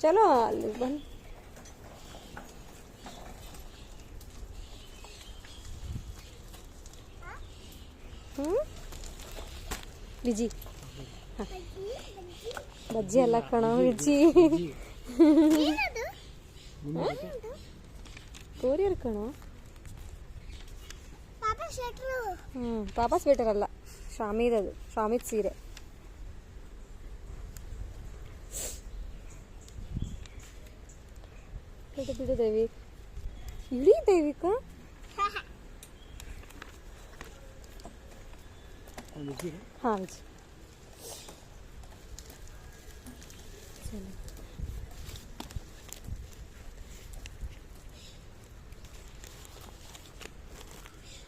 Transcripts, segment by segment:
ಚಲೋ ಅಲ್ಲಿ ಬನ್ನಿ. ವಿಜಿ ಬಜ್ಜಿ ಅಲ್ಲ ಕಣೋ ವಿಜಿ, ಕೊರಿಯರ್ ಕಣೋ. ಪಾಪ ಸ್ವೆಟರ್ ಅಲ್ಲ, ಶಾಮಿದದು, ಶಾಮಿದ್ ಸೀರೆ. ಬಿಡು ಬಿಡು ದೇವಿಕ್, ಇಳಿ ದೇವಿಕ. हाँ जी चलो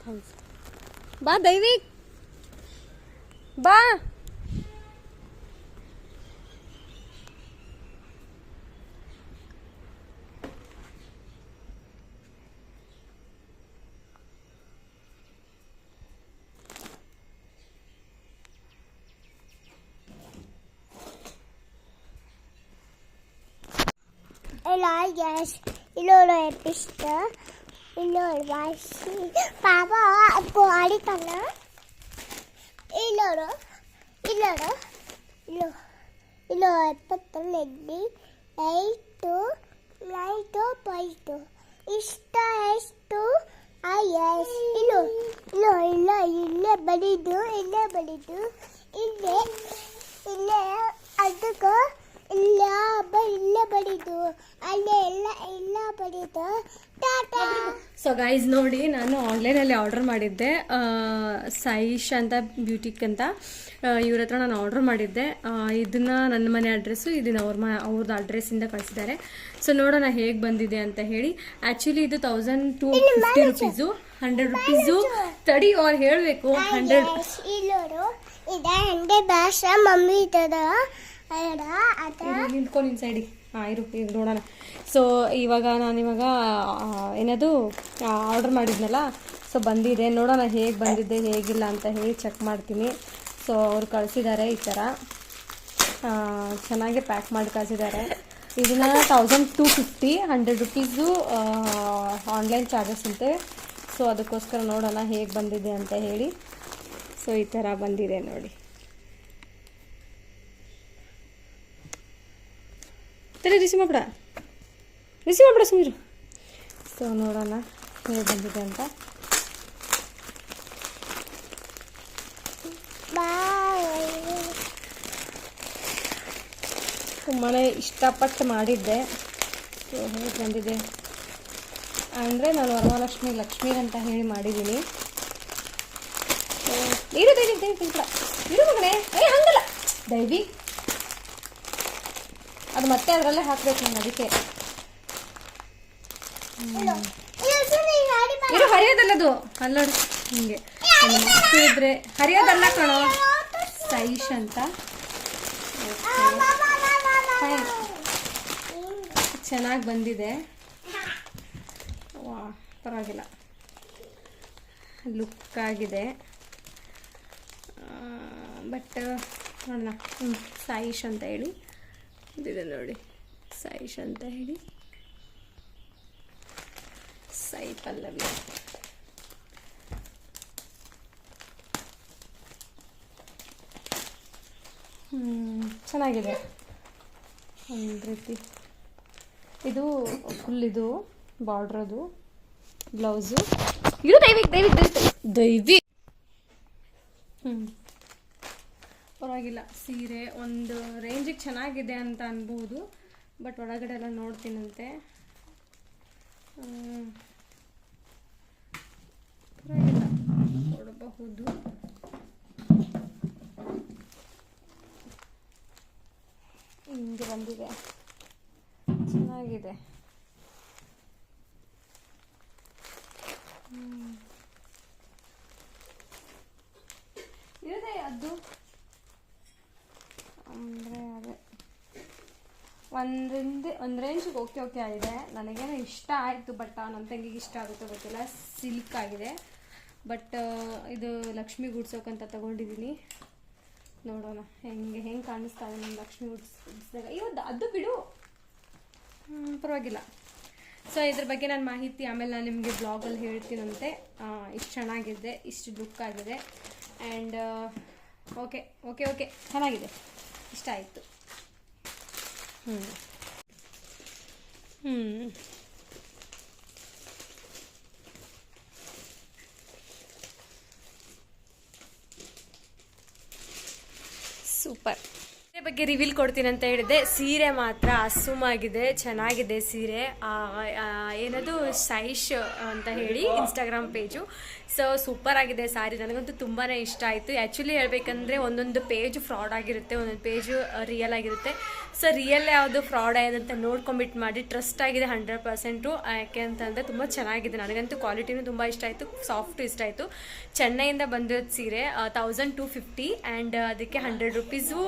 थैंक्स. बा दैविक बा. Hello guys, illora episode, illora vaisi, papa appo aditana, illora, illora, illo, illo epattaledi, light poisto, ista estu, yes, illo, illo, illo, ille balidu, ille, adukku. ಇಲ್ಲ ಬಡಿದು ಅಲ್ಲೇ ಎಲ್ಲ ಬಡಿದು ಟಾಟಾ. ಸೊ ಗೈಸ್ ನೋಡಿ, ನಾನು ಆನ್ಲೈನಲ್ಲಿ ಆರ್ಡರ್ ಮಾಡಿದ್ದೆ, ಸಾಯಿಶ್ ಅಂತ ಬ್ಯೂಟಿಕ್ ಅಂತ, ಇವ್ರ ಹತ್ರ ನಾನು ಆರ್ಡರ್ ಮಾಡಿದ್ದೆ. ಇದನ್ನ ನನ್ನ ಮನೆ ಅಡ್ರೆಸ್ಸು, ಇದನ್ನ ಅವ್ರದ್ದು ಅಡ್ರೆಸ್ಸಿಂದ ಕಳಿಸಿದ್ದಾರೆ. ಸೊ ನೋಡೋಣ ಹೇಗೆ ಬಂದಿದೆ ಅಂತ ಹೇಳಿ. ಆ್ಯಕ್ಚುಲಿ ಇದು 1250 ರುಪೀಸು, 100 ರುಪೀಸು ತಡಿ ಅವ್ರು ಹೇಳಬೇಕು. 100 ಭಾಷೆ ಮಮ್ಮಿ ಇದ್ದದ ನಿಂತ್ಕೊಂಡು ನಿನ್ನ ಸೈಡಿಗೆ. ಹಾಂ ಇರು ನೋಡೋಣ. ಸೊ ನಾನಿವಾಗ ಏನದು ಆರ್ಡರ್ ಮಾಡಿದ್ನಲ್ಲ, ಸೊ ಬಂದಿದೆ. ನೋಡೋಣ ಹೇಗೆ ಬಂದಿದೆ ಹೇಗಿಲ್ಲ ಅಂತ ಹೇಳಿ ಚೆಕ್ ಮಾಡ್ತೀನಿ. ಸೊ ಅವ್ರು ಕಳಿಸಿದ್ದಾರೆ ಈ ಥರ ಚೆನ್ನಾಗಿ ಪ್ಯಾಕ್ ಮಾಡಿ ಕಳಿಸಿದ್ದಾರೆ. ಇದನ್ನು 1250, 100 ರುಪೀಸು ಆನ್ಲೈನ್ ಚಾರ್ಜಸ್ ಅಂತೆ. ಸೊ ಅದಕ್ಕೋಸ್ಕರ ನೋಡೋಣ ಹೇಗೆ ಬಂದಿದೆ ಅಂತ ಹೇಳಿ. ಸೊ ಈ ಥರ ಬಂದಿದೆ ನೋಡಿ. ರಿಸೀವ್ ಮಾಡ್ಬಿಡ ಸುಮೀರು. ಸೊ ನೋಡೋಣ ಹೇಗೆ ಬಂದಿದೆ ಅಂತ. ತುಂಬಾ ಇಷ್ಟಪಟ್ಟು ಮಾಡಿದ್ದೆ. ಸೊ ಹೇಗೆ ಬಂದಿದೆ ಅಂದರೆ ನಾನು ವರಮಹಾಲಕ್ಷ್ಮಿ ಲಕ್ಷ್ಮೀ ಅಂತ ಹೇಳಿ ಮಾಡಿದ್ದೀನಿ. ಇರು ಇರು ಮಗನೇ, ಹಂಗಲ್ಲ ದೈವಿ, ಅದು ಮತ್ತೆ ಅದರಲ್ಲೇ ಹಾಕ್ಬೇಕು ನಾನು, ಅದಕ್ಕೆ ಇರು. ಹರಿಯೋದಲ್ಲದು ಅಲ್ಲೋಡು, ಹಿಂಗೆ ಇದ್ರೆ ಹರಿಯೋದಲ್ಲ ಕಣೋ. ಸಾಯಿಶ್ ಅಂತ ಚೆನ್ನಾಗಿ ಬಂದಿದೆ. ವಾ ಪರವಾಗಿಲ್ಲ, ಲುಕ್ ಆಗಿದೆ. ಬಟ್ ನೋಡೋಣ. ಸಾಯಿಶ್ ಅಂತ ಹೇಳಿ ಇದಿದೆ ನೋಡಿ, ಸಾಯಿಶ್ ಅಂತ ಹೇಳಿ, ಸಾಯಿ ಪಲ್ಲವಿ. ಚೆನ್ನಾಗಿದೆ ಒಂದು ರೀತಿ. ಇದು ಫುಲ್ ಇದು ಬಾರ್ಡ್ರದು ಬ್ಲೌಸು. ಇದು ದೈವಿ ಪರವಾಗಿಲ್ಲ. ಸೀರೆ ಒಂದು ರೇಂಜಿಗೆ ಚೆನ್ನಾಗಿದೆ ಅಂತ ಅನ್ಬೋದು. ಬಟ್ ಒಳಗಡೆ ಎಲ್ಲ ನೋಡ್ತೀನಂತೆ. ಪರವಾಗಿಲ್ಲ, ಕೊಡಬಹುದು. ಹಿಂಗೆ ಬಂದಿದೆ, ಚೆನ್ನಾಗಿದೆ. ಇದೆ ಅದು ಅಂದರೆ ಅದೇ ಒಂದು ರೇಂಜಿಗೆ ಓಕೆ ಆಗಿದೆ. ನನಗೇನೋ ಇಷ್ಟ ಆಯಿತು. ಬಟ್ ನನ್ನ ತಂಗಿಗೆ ಇಷ್ಟ ಆಗುತ್ತೋ ಗೊತ್ತಿಲ್ಲ. ಸಿಲ್ಕ್ ಆಗಿದೆ. ಬಟ್ ಇದು ಲಕ್ಷ್ಮಿ ಗುಡ್ಸೋಕಂತ ತಗೊಂಡಿದ್ದೀನಿ. ನೋಡೋಣ ಹೆಂಗೆ ಕಾಣಿಸ್ತಾ ಇದೆ ನಮ್ಮ ಲಕ್ಷ್ಮಿ ಗುಡ್ಸಿದಾಗ. ಇವತ್ತು ಅದು ಬಿಡು, ಪರವಾಗಿಲ್ಲ. ಸೊ ಇದ್ರ ಬಗ್ಗೆ ನಾನು ಮಾಹಿತಿ ಆಮೇಲೆ ನಾನು ನಿಮಗೆ ಬ್ಲಾಗಲ್ಲಿ ಹೇಳ್ತೀನಂತೆ. ಇಷ್ಟು ಚೆನ್ನಾಗಿದೆ, ಇಷ್ಟು ಲುಕ್ ಆಗಿದೆ. ಆ್ಯಂಡ್ ಓಕೆ ಓಕೆ ಓಕೆ ಚೆನ್ನಾಗಿದೆ, ಇಷ್ಟ ಆಯಿತು. ಸೂಪರ್. ಸೀರೆ ಬಗ್ಗೆ ರಿವೀಲ್ ಕೊಡ್ತೀನಿ ಅಂತ ಹೇಳಿದೆ. ಸೀರೆ ಮಾತ್ರ ಅಸುಮಾಗಿದೆ, ಚೆನ್ನಾಗಿದೆ ಸೀರೆ. ಏನದು ಸೈಶ್ ಅಂತ ಹೇಳಿ ಇನ್ಸ್ಟಾಗ್ರಾಮ್ ಪೇಜು. ಸೊ ಸೂಪರ್ ಆಗಿದೆ ಸಾರಿ, ನನಗಂತೂ ತುಂಬಾ ಇಷ್ಟ ಆಯಿತು. ಆ್ಯಕ್ಚುಲಿ ಹೇಳ್ಬೇಕಂದ್ರೆ ಒಂದೊಂದು ಪೇಜ್ ಫ್ರಾಡ್ ಆಗಿರುತ್ತೆ, ಒಂದೊಂದು ಪೇಜು ರಿಯಲ್ ಆಗಿರುತ್ತೆ. ಸೊ ರಿಯಲ್ ಯಾವುದು ಫ್ರಾಡ್ ಆಗೋದಂತ ನೋಡ್ಕೊಂಬಿಟ್ಟು ಮಾಡಿ. ಟ್ರಸ್ಟ್ ಆಗಿದೆ 100%. ಯಾಕೆ ಅಂತಂದರೆ ತುಂಬ ಚೆನ್ನಾಗಿದೆ, ನನಗಂತೂ ಕ್ವಾಲಿಟಿನೂ ತುಂಬ ಇಷ್ಟ ಆಯಿತು, ಸಾಫ್ಟು ಇಷ್ಟ ಆಯಿತು. ಚೆನ್ನೈಯಿಂದ ಬಂದಿರೋದು ಸೀರೆ 1250 ಆ್ಯಂಡ್ ಅದಕ್ಕೆ 100 ರೂಪೀಸು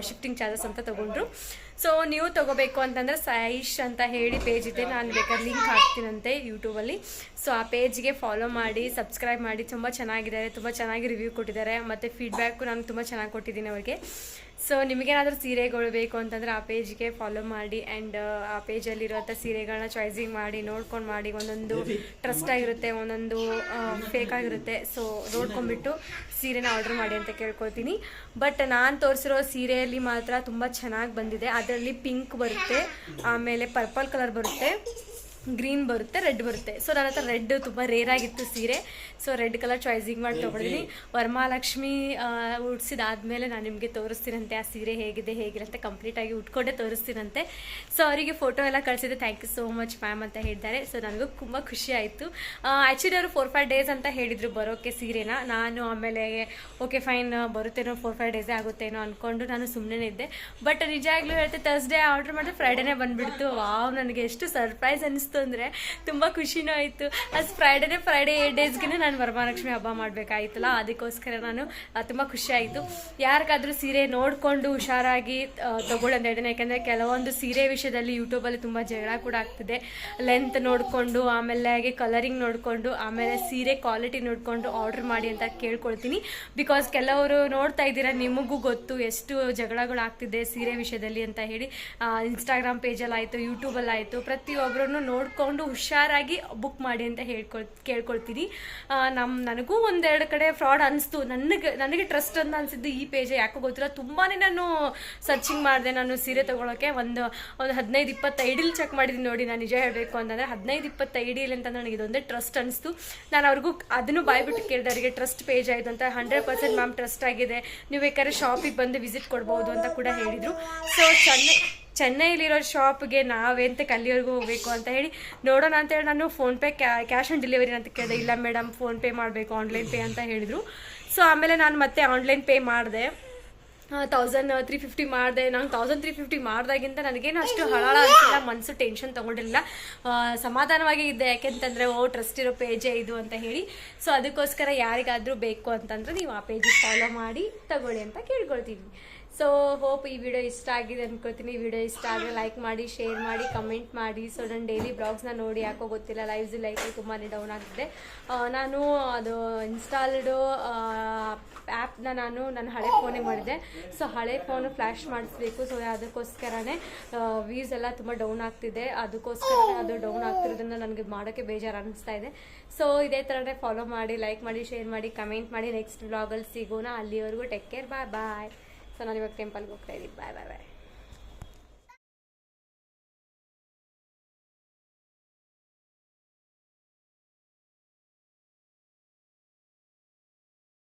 ಶಿಫ್ಟಿಂಗ್ ಚಾರ್ಜಸ್ ಅಂತ ತೊಗೊಂಡ್ರು. ಸೊ ನೀವು ತೊಗೋಬೇಕು ಅಂತಂದರೆ ಸೈಶ್ ಅಂತ ಹೇಳಿ ಪೇಜ್ ಇದೆ, ನಾನು ಬೇಕಾದ್ರೆ ಲಿಂಕ್ ಹಾಕ್ತೀನಂತೆ ಯೂಟ್ಯೂಬಲ್ಲಿ. ಸೊ ಆ ಪೇಜ್ಗೆ ಫಾಲೋ ಮಾಡಿ, ಸಬ್ಸ್ಕ್ರೈಬ್ ಮಾಡಿ. ತುಂಬ ಚೆನ್ನಾಗಿದ್ದಾರೆ, ತುಂಬ ಚೆನ್ನಾಗಿ ರಿವ್ಯೂ ಕೊಟ್ಟಿದ್ದಾರೆ, ಮತ್ತು ಫೀಡ್ಬ್ಯಾಕು ನಾನು ತುಂಬ ಚೆನ್ನಾಗಿ ಕೊಟ್ಟಿದ್ದೀನಿ ಅವ್ರಿಗೆ. ಸೊ ನಿಮಗೇನಾದರೂ ಸೀರೆಗಳು ಬೇಕು ಅಂತಂದರೆ ಆ ಪೇಜ್ಗೆ ಫಾಲೋ ಮಾಡಿ. ಆ್ಯಂಡ್ ಆ ಪೇಜಲ್ಲಿರುವಂಥ ಸೀರೆಗಳನ್ನ ಚಾಯ್ಸಿಂಗ್ ಮಾಡಿ, ನೋಡ್ಕೊಂಡು ಮಾಡಿ. ಒಂದೊಂದು ಟ್ರಸ್ಟ್ ಆಗಿರುತ್ತೆ, ಒಂದೊಂದು ಫೇಕ್ ಆಗಿರುತ್ತೆ. ಸೊ ನೋಡ್ಕೊಂಡ್ಬಿಟ್ಟು ಸೀರೆನ ಆರ್ಡರ್ ಮಾಡಿ ಅಂತ ಕೇಳ್ಕೊತೀನಿ. ಬಟ್ ನಾನು ತೋರಿಸಿರೋ ಸೀರೆಯಲ್ಲಿ ಮಾತ್ರ ತುಂಬ ಚೆನ್ನಾಗಿ ಬಂದಿದೆ. ಅದರಲ್ಲಿ ಪಿಂಕ್ ಬರುತ್ತೆ, ಆಮೇಲೆ ಪರ್ಪಲ್ ಕಲರ್ ಬರುತ್ತೆ, ಗ್ರೀನ್ ಬರುತ್ತೆ, ರೆಡ್ ಬರುತ್ತೆ. ಸೊ ನನ್ನ ಹತ್ರ ರೆಡ್ ತುಂಬ ರೇರ್ ಆಗಿತ್ತು ಸೀರೆ. ಸೊ ರೆಡ್ ಕಲರ್ ಚಾಯ್ಸಿಂಗ್ ಮಾಡಿ ತೊಗೊಂಡಿದ್ದೀನಿ. ವರಮಹಾಲಕ್ಷ್ಮಿ ಉಡ್ಸಿದಾದ್ಮೇಲೆ ನಾನು ನಿಮಗೆ ತೋರಿಸ್ತೀನಂತೆ ಆ ಸೀರೆ ಹೇಗಿದೆ ಹೇಗಿರುತ್ತೆ, ಕಂಪ್ಲೀಟಾಗಿ ಉಟ್ಕೊಂಡೆ ತೋರಿಸ್ತೀನಂತೆ. ಸೊ ಅವರಿಗೆ ಫೋಟೋ ಎಲ್ಲ ಕಳಿಸಿದೆ. Thank you so much ma'am ಅಂತ ಹೇಳಿದ್ದಾರೆ. ಸೊ ನನಗೂ ತುಂಬ ಖುಷಿ ಆಯಿತು. ಆ್ಯಕ್ಚುಲಿ ಅವರು 4-5 ಡೇಸ್ ಅಂತ ಹೇಳಿದರು ಬರೋಕ್ಕೆ ಸೀರೆನ. ನಾನು ಆಮೇಲೆ ಓಕೆ ಫೈನ್ ಬರುತ್ತೇನೋ, 4-5 ಡೇಸೇ ಆಗುತ್ತೇನೋ ಅಂದ್ಕೊಂಡು ನಾನು ಸುಮ್ಮನೆ ಇದ್ದೆ. ಬಟ್ ನಿಜಾಗ್ಲೂ ಹೇಳ್ತೆ, ಥರ್ಸ್ಡೇ ಆರ್ಡರ್ ಮಾಡಿದ್ರೆ ಫ್ರೈಡೇನೇ ಬಂದುಬಿಡ್ತು. ವಾವ್, ನನಗೆ ಎಷ್ಟು ಸರ್ಪ್ರೈಸ್ ಅನಿಸ್ತು ಅಂದರೆ ತುಂಬ ಖುಷಿನೂ ಆಯಿತು. ಅದು ಫ್ರೈಡೇ 8 ಡೇಸ್ಗೆ ನಾನು ವರಮಹಾಲಕ್ಷ್ಮಿ ಹಬ್ಬ ಮಾಡಬೇಕಾಯ್ತಲ್ಲ, ಅದಕ್ಕೋಸ್ಕರ ನಾನು ತುಂಬ ಖುಷಿ ಆಯಿತು. ಯಾರಿಗಾದ್ರೂ ಸೀರೆ ನೋಡಿಕೊಂಡು ಹುಷಾರಾಗಿ ತಗೊಳ್ಳಂತ ಹೇಳ್ತೇನೆ. ಯಾಕೆಂದರೆ ಕೆಲವೊಂದು ಸೀರೆ ವಿಷಯದಲ್ಲಿ ಯೂಟ್ಯೂಬಲ್ಲಿ ತುಂಬ ಜಗಳ ಕೂಡ ಆಗ್ತಿದೆ. ಲೆಂತ್ ನೋಡಿಕೊಂಡು, ಆಮೇಲೆ ಕಲರಿಂಗ್ ನೋಡಿಕೊಂಡು, ಆಮೇಲೆ ಸೀರೆ ಕ್ವಾಲಿಟಿ ನೋಡಿಕೊಂಡು ಆರ್ಡರ್ ಮಾಡಿ ಅಂತ ಕೇಳ್ಕೊಳ್ತೀನಿ. ಬಿಕಾಸ್ ಕೆಲವರು ನೋಡ್ತಾ ಇದ್ದೀರಾ, ನಿಮಗೂ ಗೊತ್ತು ಎಷ್ಟು ಜಗಳಗಳು ಆಗ್ತಿದೆ ಸೀರೆ ವಿಷಯದಲ್ಲಿ ಅಂತ ಹೇಳಿ. ಇನ್ಸ್ಟಾಗ್ರಾಮ್ ಪೇಜಲ್ಲಿ ಆಯಿತು, ಯೂಟ್ಯೂಬಲ್ಲಿ ಆಯಿತು, ಪ್ರತಿಯೊಬ್ಬರೂ ನೋಡಿಕೊಂಡು ಹುಷಾರಾಗಿ ಬುಕ್ ಮಾಡಿ ಅಂತ ಕೇಳ್ಕೊಳ್ತೀನಿ. ನನಗೂ ಒಂದೆರಡು ಕಡೆ ಫ್ರಾಡ್ ಅನಿಸ್ತು. ನನಗೆ ಟ್ರಸ್ಟ್ ಅಂತ ಅನಿಸಿದ್ದು ಈ ಪೇಜ್, ಯಾಕೋ ಗೊತ್ತಿಲ್ಲ. ತುಂಬಾ ನಾನು ಸರ್ಚಿಂಗ್ ಮಾಡಿದೆ. ನಾನು ಸೀರೆ ತೊಗೊಳಕ್ಕೆ ಒಂದು 15-20 ಐಡಿಯಲ್ಲಿ ಚೆಕ್ ಮಾಡಿದ್ದೀನಿ ನೋಡಿ. ನಾನು ನಿಜ ಹೇಳಬೇಕು ಅಂತಂದರೆ 15-20 ಐಡಿಯಲ್ಲಿ ಅಂತ ನನಗೆ ಇದೊಂದೇ ಟ್ರಸ್ಟ್ ಅನಿಸ್ತು. ನಾನು ಅವ್ರಿಗೂ ಅದನ್ನು ಬಾಯ್ಬಿಟ್ಟು ಕೇಳಿದೆ, ಅವರಿಗೆ ಟ್ರಸ್ಟ್ ಪೇಜ್ ಆಯಿತು ಅಂತ. 100% ಮ್ಯಾಮ್ ಟ್ರಸ್ಟ್ ಆಗಿದೆ, ನೀವು ಬೇಕಾದ್ರೆ ಶಾಪಿಗೆ ಬಂದು ವಿಸಿಟ್ ಕೊಡ್ಬೋದು ಅಂತ ಕೂಡ ಹೇಳಿದರು. ಸೊ ಚೆನ್ನೈಲಿರೋ ಶಾಪ್ಗೆ ನಾವೆಂತ ಅಲ್ಲಿವರೆಗೂ ಹೋಗಬೇಕು ಅಂತ ಹೇಳಿ ನೋಡೋಣ ಅಂತ ಹೇಳಿ ನಾನು ಫೋನ್ಪೇ ಕ್ಯಾಶ್ ಆನ್ ಡೆಲಿವರಿ ಅಂತ ಕೇಳಿದೆ. ಇಲ್ಲ ಮೇಡಮ್ ಫೋನ್ಪೇ ಮಾಡಬೇಕು, ಆನ್ಲೈನ್ ಪೇ ಅಂತ ಹೇಳಿದರು. ಸೊ ಆಮೇಲೆ ನಾನು ಮತ್ತೆ ಆನ್ಲೈನ್ ಪೇ ಮಾಡಿದೆ. 1350 ಮಾಡಿದೆ. ನಾನು 1350 ಮಾಡಿದಾಗಿಂತ ನನಗೇನು ಅಷ್ಟು ಹಳಾಳ ಅನಿಸಿಲ್ಲ, ಮನಸ್ಸು ಟೆನ್ಷನ್ ತೊಗೊಂಡಿರಲಿಲ್ಲ, ಸಮಾಧಾನವಾಗಿ ಇದ್ದೆ. ಯಾಕೆಂತಂದರೆ ಟ್ರಸ್ಟ್ ಇರೋ ಪೇಜೇ ಇದು ಅಂತ ಹೇಳಿ. ಸೊ ಅದಕ್ಕೋಸ್ಕರ ಯಾರಿಗಾದರೂ ಬೇಕು ಅಂತಂದರೆ ನೀವು ಆ ಪೇಜಿಗೆ ಫಾಲೋ ಮಾಡಿ ತಗೊಳ್ಳಿ ಅಂತ ಕೇಳ್ಕೊಳ್ತೀನಿ. ಸೊ ಹೋಪ್ ಈ ವಿಡಿಯೋ ಇಷ್ಟ ಆಗಿದೆ ಅಂದ್ಕೊಳ್ತೀನಿ. ವಿಡಿಯೋ ಇಷ್ಟ ಆದರೆ ಲೈಕ್ ಮಾಡಿ, ಶೇರ್ ಮಾಡಿ, ಕಮೆಂಟ್ ಮಾಡಿ. ಸೊ ನನ್ನ ಡೈಲಿ ಬ್ಲಾಗ್ಸ್ನ ನೋಡಿ, ಯಾಕೋ ಗೊತ್ತಿಲ್ಲ ಲೈವ್ಸು ಲೈಕ್ ತುಂಬಾ ಡೌನ್ ಆಗ್ತಿದೆ. ನಾನು ಅದು ಇನ್ಸ್ಟಾಲ್ಡ್ ಆ್ಯಪ್ನ ನಾನು ನನ್ನ ಹಳೆ ಫೋನೇ ಮಾಡಿದೆ. ಸೊ ಹಳೆ ಫೋನು ಫ್ಲ್ಯಾಶ್ ಮಾಡಿಸ್ಬೇಕು. ಸೊ ಅದಕ್ಕೋಸ್ಕರನೇ ವ್ಯೂಸ್ ಎಲ್ಲ ತುಂಬ ಡೌನ್ ಆಗ್ತಿದೆ. ಅದಕ್ಕೋಸ್ಕರ ಅದು ಡೌನ್ ಆಗ್ತಿರೋದ್ರಿಂದ ನನಗೆ ಮಾಡೋಕ್ಕೆ ಬೇಜಾರು ಅನ್ನಿಸ್ತಾ ಇದೆ. ಸೊ ಇದೇ ಥರನೇ ಫಾಲೋ ಮಾಡಿ, ಲೈಕ್ ಮಾಡಿ, ಶೇರ್ ಮಾಡಿ, ಕಮೆಂಟ್ ಮಾಡಿ. ನೆಕ್ಸ್ಟ್ ಬ್ಲಾಗಲ್ಲಿ ಸಿಗೋಣ. ಅಲ್ಲಿವರೆಗೂ ಟೇಕ್ ಕೇರ್, ಬಾಯ್ ಬಾಯ್. ಸೊ ನಾನು ಇವಾಗ ಟೆಂಪಲ್ಗೆ ಹೋಗ್ತಾ ಇದ್ದೀನಿ. ಬಾಯ್ ಬಾಯ್ ಬಾಯ್.